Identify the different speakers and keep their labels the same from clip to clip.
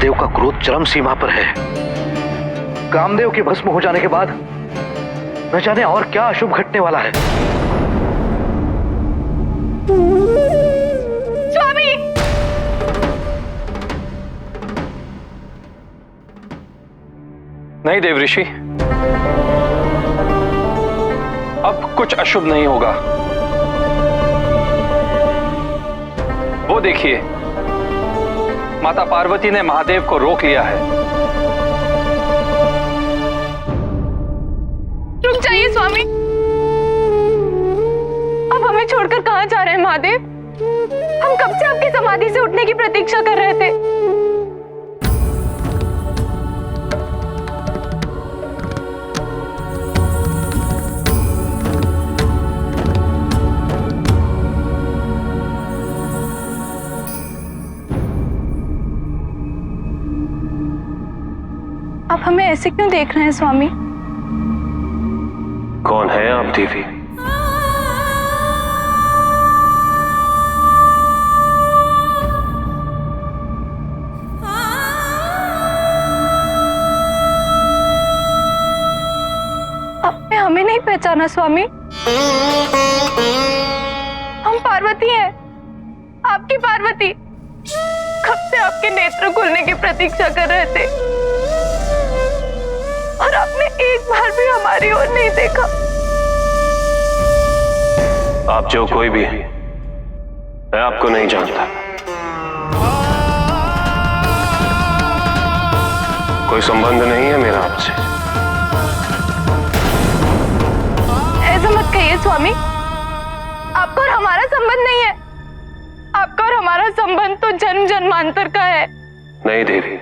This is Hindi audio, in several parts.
Speaker 1: महादेव का क्रोध चरम सीमा पर है। कामदेव के भस्म हो जाने के बाद न जाने और क्या अशुभ घटने वाला है।
Speaker 2: स्वामी!
Speaker 3: नहीं देव ऋषि, अब कुछ अशुभ नहीं होगा। वो देखिए, माता पार्वती ने महादेव को रोक लिया है।
Speaker 2: रुक जाइए स्वामी, अब हमें छोड़कर कहां जा रहे हैं महादेव? हम कब से आपकी समाधि से उठने की प्रतीक्षा कर रहे थे। आप हमें ऐसे क्यों देख रहे हैं स्वामी?
Speaker 3: कौन है आप देवी?
Speaker 2: आपने हमें नहीं पहचाना स्वामी? हम पार्वती हैं, आपकी पार्वती। कब से आपके नेत्र खुलने की प्रतीक्षा कर रहे थे और आपने एक बार भी हमारी ओर नहीं देखा।
Speaker 3: आप जो कोई भी हैं, मैं आपको नहीं जानता। कोई संबंध नहीं है मेरा आपसे।
Speaker 2: ऐसा मत कहिए स्वामी, आपका और हमारा संबंध नहीं है। आपका और हमारा संबंध तो जन्म जन्मांतर का है।
Speaker 3: नहीं देवी,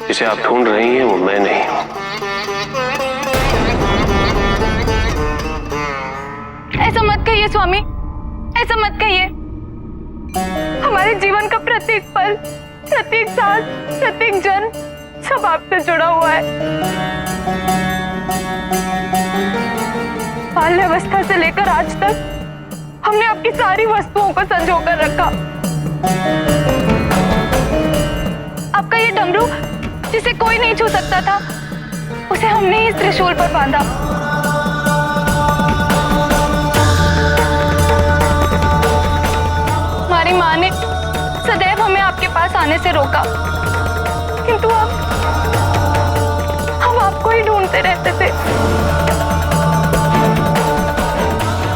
Speaker 3: जिसे आप ढूंढ रही हैं वो मैं नहीं हूं।
Speaker 2: ऐसा मत कहिए स्वामी, ऐसा मत कहिए। हमारे जीवन का प्रत्येक पल, प्रत्येक सांस, प्रत्येक जन्म सब आपसे जुड़ा हुआ है। बाल्यावस्था से लेकर आज तक हमने आपकी सारी वस्तुओं को संजो कर रखा। आपका ये डमरू जिसे कोई नहीं छू सकता था, उसे हमने ही इस त्रिशूल पर बांधा। हमारी माँ ने सदैव हमें आपके पास आने से रोका, किंतु हम आपको ही ढूंढते रहते थे।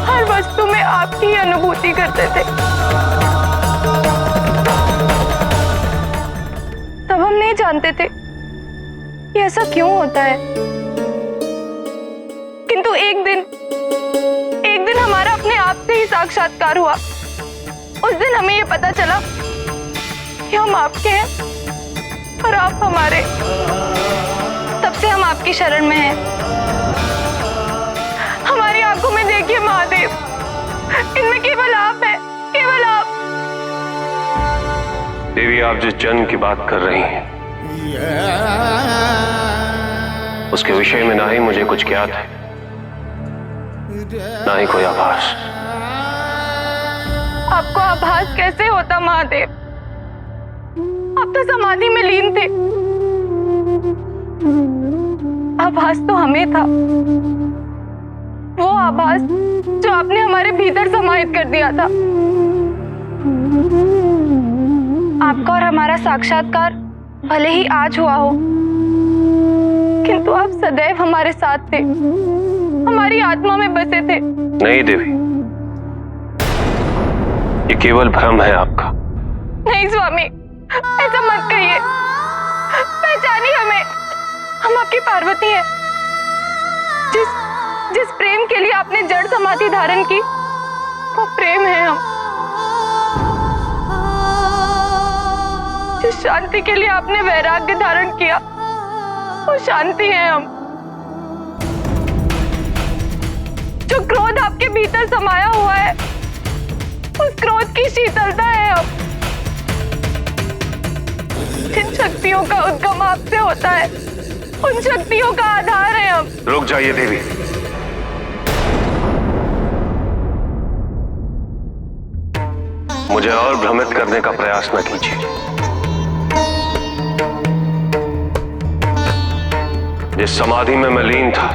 Speaker 2: हर वस्तु में आपकी ही अनुभूति करते थे। तब हम नहीं जानते थे कि ऐसा क्यों होता है, किंतु एक दिन हमारा अपने आप से ही साक्षात्कार हुआ। उस दिन हमें ये पता चला कि हम आपके हैं और आप हमारे। तब से हम आपकी शरण में हैं। हमारी आंखों में देखिए महादेव, इनमें केवल आप हैं, केवल आप।
Speaker 3: देवी, आप जिस जन्म की बात कर रही हैं, उसके विषय में ना ही मुझे कुछ ज्ञात है, ना ही कोई आभास।
Speaker 2: आपको आभास कैसे होता महादेव? आप तो समाधि में लीन थे। आभास तो हमें था, वो आभास जो आपने हमारे भीतर समाहित कर दिया था। आपका और हमारा साक्षात्कार भले ही आज हुआ हो, किंतु आप सदैव हमारे साथ थे, हमारी आत्मा में बसे थे।
Speaker 3: नहीं देवी, ये केवल भ्रम है आपका।
Speaker 2: नहीं स्वामी, ऐसा मत कहिए। पहचानिए हमें, हम आपकी पार्वती हैं। जिस प्रेम के लिए आपने जड़ समाधि धारण की, वो प्रेम है हम। जिस शांति के लिए आपने वैराग्य धारण किया, वो शांति है हम। जो क्रोध आपके भीतर समाया हुआ है, उस क्रोध की शीतलता है हम। जिन शक्तियों का उद्गम आपसे होता है, उन शक्तियों का आधार है हम।
Speaker 3: रुक जाइए देवी।
Speaker 4: मुझे और भ्रमित करने का प्रयास न कीजिए। जिस समाधि में मैं लीन था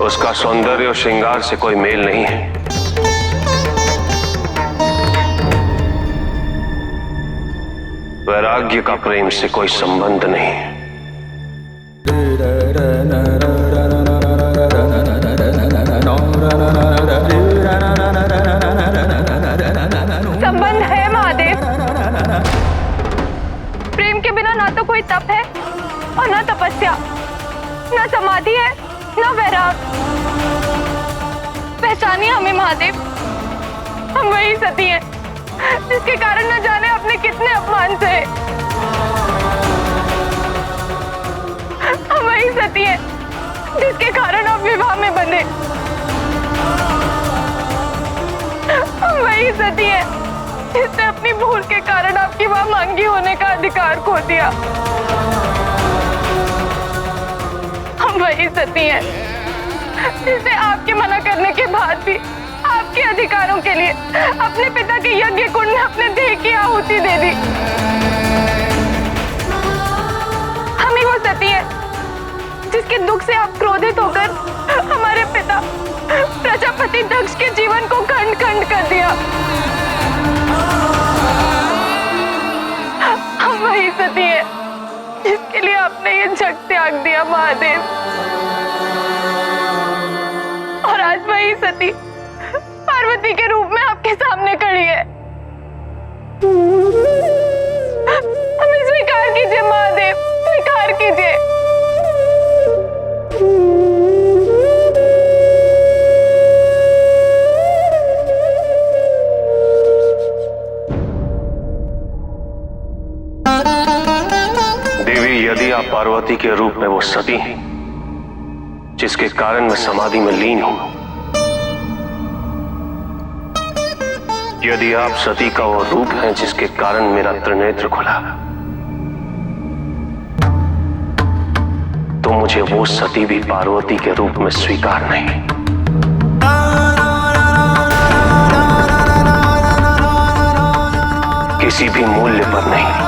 Speaker 4: उसका सौंदर्य और श्रृंगार से कोई मेल नहीं है। वैराग्य का प्रेम से कोई संबंध नहीं है।
Speaker 2: संबंध है महादेव। प्रेम के बिना ना तो कोई तप है और ना तपस्या, ना समाधि है ना वैराग। पहचानिए हमें महादेव, हम वही सती हैं जिसके कारण न जाने अपने कितने अपमान सहे। हम वही सती हैं जिसके कारण आप विवाह में बंधे। हम वही सती हैं जिसने अपनी भूल के कारण आपकी वहां मांगी होने का अधिकार खो दिया। हम वही सती हैं जिसने आपके मना करने के बाद भी आपके अधिकारों के लिए अपने पिता के यज्ञ कुंड में अपने देह की आहुति दे दी। हम ही वो सती हैं जिसके दुख से आप क्रोधित होकर हमारे पिता प्रजापति दक्ष के जीवन को खंड खंड कर दिया। हम वही सती हैं जिसके लिए आपने ये जग त्याग दिया महादेव। और आज वही सती पार्वती के रूप में आपके सामने खड़ी है। हमें स्वीकार कीजिए महादेव, स्वीकार कीजिए।
Speaker 4: देवी, यदि आप पार्वती के रूप में वो सती हैं जिसके कारण मैं समाधि में लीन हूं, यदि आप सती का वो रूप हैं जिसके कारण मेरा त्रिनेत्र खुला, तो मुझे वो सती भी पार्वती के रूप में स्वीकार नहीं। किसी भी मूल्य पर नहीं।